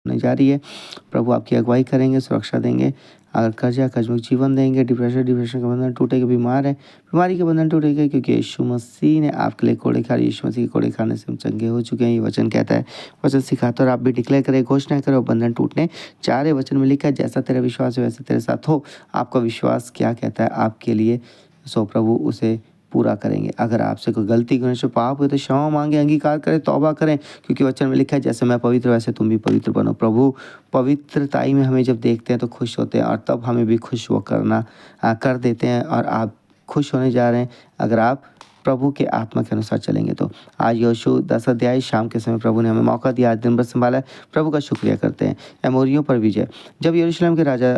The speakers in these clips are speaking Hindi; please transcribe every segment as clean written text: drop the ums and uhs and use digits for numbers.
होने जा रही है। प्रभु आपकी अगुवाई करेंगे, सुरक्षा देंगे। अगर कर्ज जीवन देंगे, डिप्रेशन का बंधन टूटेगा। बीमार है, बीमारी के बंधन टूटेगा, क्योंकि यीशु मसीह ने आपके लिए कोड़े खाए। यीशु मसीह के कोड़े खाने से हम चंगे हो चुके हैं, ये वचन कहता है। वचन सिखाता है और आप भी डिक्लेयर करें, घोषणा करो, बंधन टूटने जा रहे। वचन में लिखा है, जैसा तेरा विश्वास है वैसे तेरे साथ हो। आपका विश्वास क्या कहता है आपके लिए, सो प्रभु उसे पूरा करेंगे। अगर आपसे कोई गलती करने से पाप हुए तो क्षमा मांगे, अंगीकार करें, तौबा करें, क्योंकि वचन में लिखा है, जैसे मैं पवित्र वैसे तुम भी पवित्र बनो। प्रभु पवित्रताई में हमें जब देखते हैं तो खुश होते हैं, और तब हमें भी खुश वो कर देते हैं। और आप खुश होने जा रहे हैं अगर आप प्रभु के आत्मा के अनुसार चलेंगे। तो आज यहोशू 10 अध्याय शाम के समय प्रभु ने हमें मौका दिया, आज दिन भर संभाला है। प्रभु का शुक्रिया करते हैं। एमोरियों पर विजय। जब यरूशलेम के राजा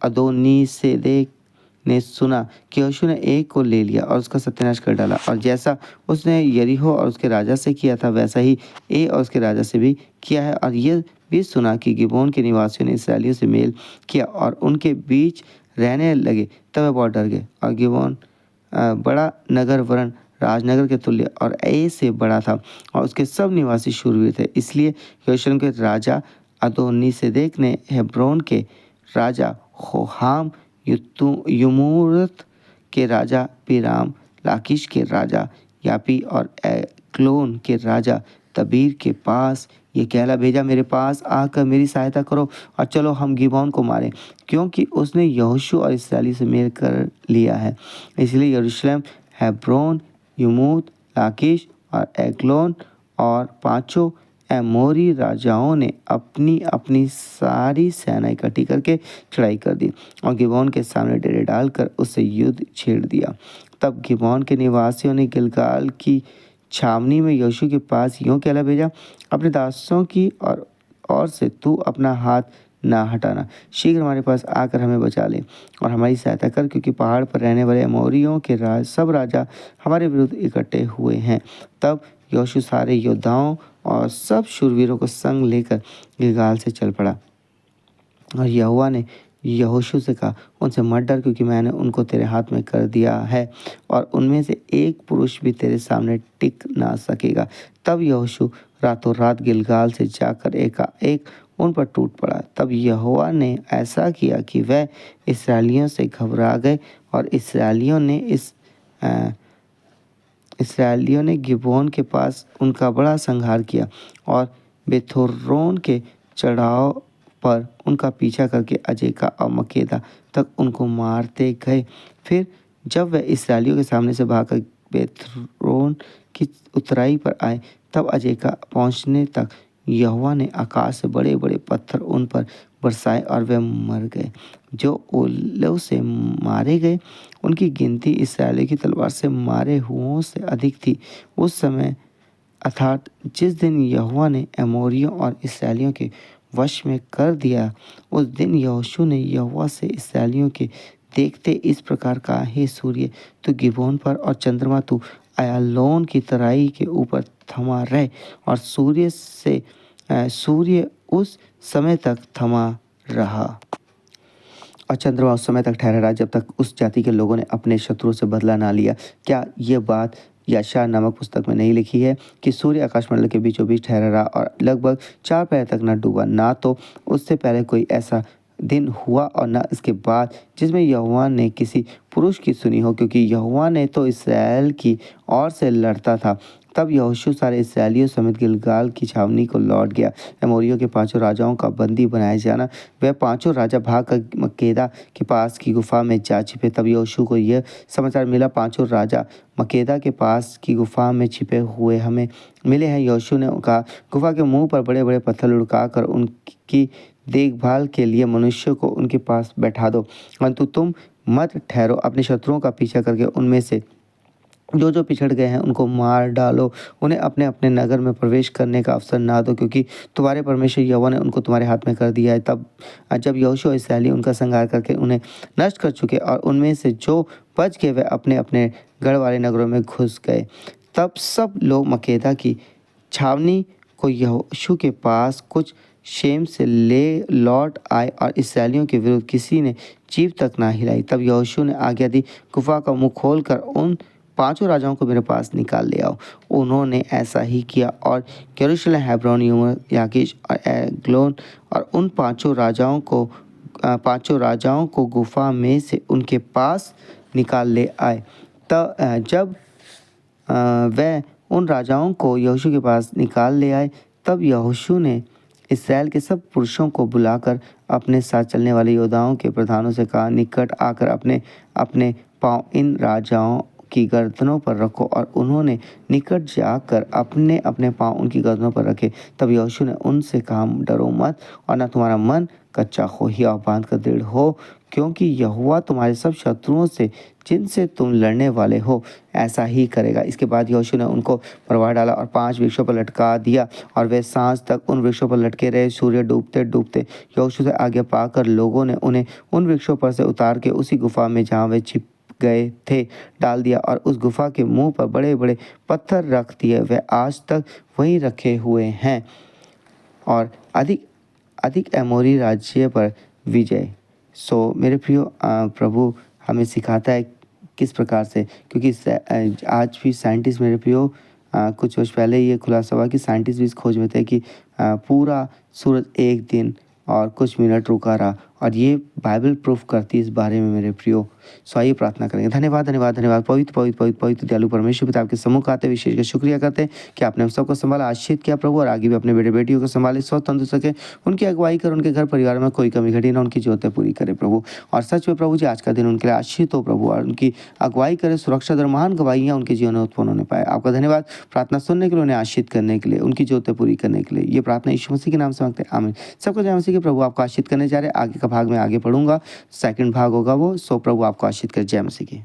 अदोनीसेदेक ने सुना कि यहोशू ने एक को ले लिया और उसका सत्यानाश कर डाला, और जैसा उसने यरीहो और उसके राजा से किया था वैसा ही ए और उसके राजा से भी किया है। और यह भी सुना कि गिबोन के निवासियों ने इसराइलियों से मेल किया और उनके बीच रहने लगे, तब वे बहुत डर गए। और गिबोन बड़ा नगर वरन राजनगर के तुल्य और ए से बड़ा था, और उसके सब निवासी शूरवीर थे। इसलिए यरूशलेम के राजा अदोनीसेदेक ने हेब्रोन के राजा होहाम, यमूरत के राजा पीराम, लाकीश के राजा यापी और एग्लोन के राजा तबीर के पास ये कहला भेजा, मेरे पास आकर मेरी सहायता करो और चलो हम गिबोन को मारें, क्योंकि उसने यहोशू और इसराइली से मेल कर लिया है। इसलिए यरूशलेम, हेब्रोन, यमूत, लाकीश और एग्लोन और पांचों एमोरी राजाओं ने अपनी अपनी सारी सेना इकट्ठी करके चढ़ाई कर दी और गिबोन के सामने डेरे डालकर उससे युद्ध छेड़ दिया। तब गिबोन के निवासियों ने गिलगाल की छावनी में यहोशू के पास यूँ कहला भेजा, अपने दासों की और से तू अपना हाथ ना हटाना, शीघ्र हमारे पास आकर हमें बचा ले और हमारी सहायता कर, क्योंकि पहाड़ पर रहने वाले अमोरियों के सब राजा हमारे विरुद्ध इकट्ठे हुए हैं। तब यहोशू सारे योद्धाओं और सब शूरवीरों को संग लेकर गिलगाल से चल पड़ा। और यहोवा ने यहोशू से कहा, उनसे मत डर, क्योंकि मैंने उनको तेरे हाथ में कर दिया है और उनमें से एक पुरुष भी तेरे सामने टिक ना सकेगा। तब यहोशू रातों रात गिलगाल से जाकर एकाएक उन पर टूट पड़ा। तब यहोवा ने ऐसा किया कि वह इसराइलियों से घबरा गए और इसराइलियों ने गिबोन के पास उनका बड़ा संहार किया और बेथोरोन के चढ़ाव पर उनका पीछा करके अजेका और मकेदा तक उनको मारते गए। फिर जब वे इसराइलियों के सामने से भागकर बेथोरोन की उतराई पर आए, तब अजेका पहुंचने तक यहोवा ने आकाश से बड़े बड़े पत्थर उन पर बरसाए और वे मर गए। जो ओलों से मारे गए उनकी गिनती इसराइलियों की तलवार से मारे हुओं से अधिक थी। उस समय अर्थात जिस दिन यहोवा ने एमोरियों और इसराइलियों के वश में कर दिया, उस दिन यहोशू ने यहोवा से इसराइलियों के देखते इस प्रकार कहा, हे सूर्य तू गिबोन पर और चंद्रमा तू अय्यालोन की तराई के ऊपर थमा रहे। और सूर्य उस समय तक थमा रहा और चंद्रमा उस समय तक ठहरा रहा जब तक उस जाति के लोगों ने अपने शत्रुओं से बदला ना लिया। क्या ये बात यशायाह नामक पुस्तक में नहीं लिखी है कि सूर्य आकाशमंडल के बीचों बीच ठहरा रहा और लगभग 4 पैर तक न डूबा, ना तो उससे पहले कोई ऐसा दिन हुआ और न इसके बाद जिसमें यहोवा ने किसी पुरुष की सुनी हो, क्योंकि यहोवा ने तो इसराइल की ओर से लड़ता था। तब यहोशू सारे इसराइलियों समेत गिलगाल की छावनी को लौट गया। एमोरियों के 5 राजाओं का बंदी बनाए जाना, वह 5 राजा भागकर मकेदा के पास की गुफा में जा छिपे। तब यहोशू को यह समाचार मिला, 5 राजा मकेदा के पास की गुफा में छिपे हुए हमें मिले हैं। यहोशू ने कहा, गुफा के मुंह पर बड़े बड़े पत्थर लुढ़काकर उनकी देखभाल के लिए मनुष्यों को उनके पास बैठा दो, परंतु तुम मत ठहरो, अपने शत्रुओं का पीछा करके उनमें से जो जो पिछड़ गए हैं उनको मार डालो, उन्हें अपने अपने नगर में प्रवेश करने का अवसर ना दो, क्योंकि तुम्हारे परमेश्वर यहोवा ने उनको तुम्हारे हाथ में कर दिया है। तब जब यहोशू और इसराइली उनका संहार करके उन्हें नष्ट कर चुके और उनमें से जो बच गए वे अपने अपने गढ़ वाले नगरों में घुस गए, तब सब लोग मकेदा की छावनी को यहोशू के पास कुछ शेम से ले लौट आए और इसराइलियों के विरुद्ध किसी ने जीभ तक ना हिलाई। तब यहोशू ने आज्ञा दी, गुफा का मुंह खोलकर उन 5 राजाओं को मेरे पास निकाल ले आओ। उन्होंने ऐसा ही किया और यरूशलेम, हेब्रोन, लाकीश और एग्लोन और उन पांचों राजाओं को गुफा में से उनके पास निकाल ले आए। जब वह उन राजाओं को यहोशू के पास निकाल ले आए, तब यहोशू ने इस्राएल के सब पुरुषों को बुलाकर अपने साथ चलने वाले योद्धाओं के प्रधानों से कहा, निकट आकर अपने अपने पाँव इन राजाओं की गर्दनों पर रखो। और उन्होंने निकट जाकर अपने अपने पाँव उनकी गर्दनों पर रखे। तब यहोशू ने उनसे कहा, डरो मत और न तुम्हारा मन कच्चा हो, हियाव बांध कर दृढ़ हो, क्योंकि यहोवा तुम्हारे सब शत्रुओं से जिनसे तुम लड़ने वाले हो ऐसा ही करेगा। इसके बाद यहोशू ने उनको मरवा डाला और 5 वृक्षों पर लटका दिया, और वे सांझ तक उन वृक्षों पर लटके रहे। सूर्य डूबते डूबते यहोशू से आगे पाकर लोगों ने उन्हें उन वृक्षों पर से उतार के उसी गुफा में जहाँ वे छिप गए थे डाल दिया, और उस गुफा के मुंह पर बड़े बड़े पत्थर रख दिए। वे आज तक वहीं रखे हुए हैं। और अधिक अधिक एमोरी राज्य पर विजय। सो मेरे प्रियो, प्रभु हमें सिखाता है किस प्रकार से, क्योंकि आज भी साइंटिस्ट, मेरे प्रियो, कुछ वर्ष पहले ये खुलासा हुआ कि साइंटिस्ट भी इस खोज में थे कि पूरा सूरज एक दिन और कुछ मिनट रुका रहा, और ये बाइबल प्रूफ करती है इस बारे में मेरे प्रियो। सो आइए प्रार्थना करेंगे। धन्यवाद धन्यवाद धन्यवाद पवित्र पवित्र पवित्र पवित्र दयालु परमेश्वर पिता, आपके सम्मुख आते विशेष कर शुक्रिया करते हैं कि आपने हम सबको संभाला, आशीषित किया प्रभु, और आगे भी अपने बेटे बेटियों को संभाले, स्वस्थ तंदुरुस्त सके, उनकी अगुवाई कर, उनके घर परिवार में कोई कमी घटी ना, उनकी जरूरतें पूरी करे प्रभु। और सच में प्रभु जी, आज का दिन उनके लिए आशीषित हो प्रभु, और उनकी अगुवाई करे, सुरक्षा दर महान गवाहियाँ उनके जीवन में उत्पन्न होने पाए। आपका धन्यवाद प्रार्थना सुनने के लिए, उन्हें आशीषित करने के लिए, उनकी जरूरतें पूरी करने के लिए। ये प्रार्थना यीशु मसीह के नाम से मांगते हैं, आमीन। सबको जय मसीह के। प्रभु आपको आशीषित करने जा रहे हैं। आगे का भाग में आगे पढ़ूंगा, सेकंड भाग होगा वो। सो प्रभु आपको आशीषित कर। जय मसीह की।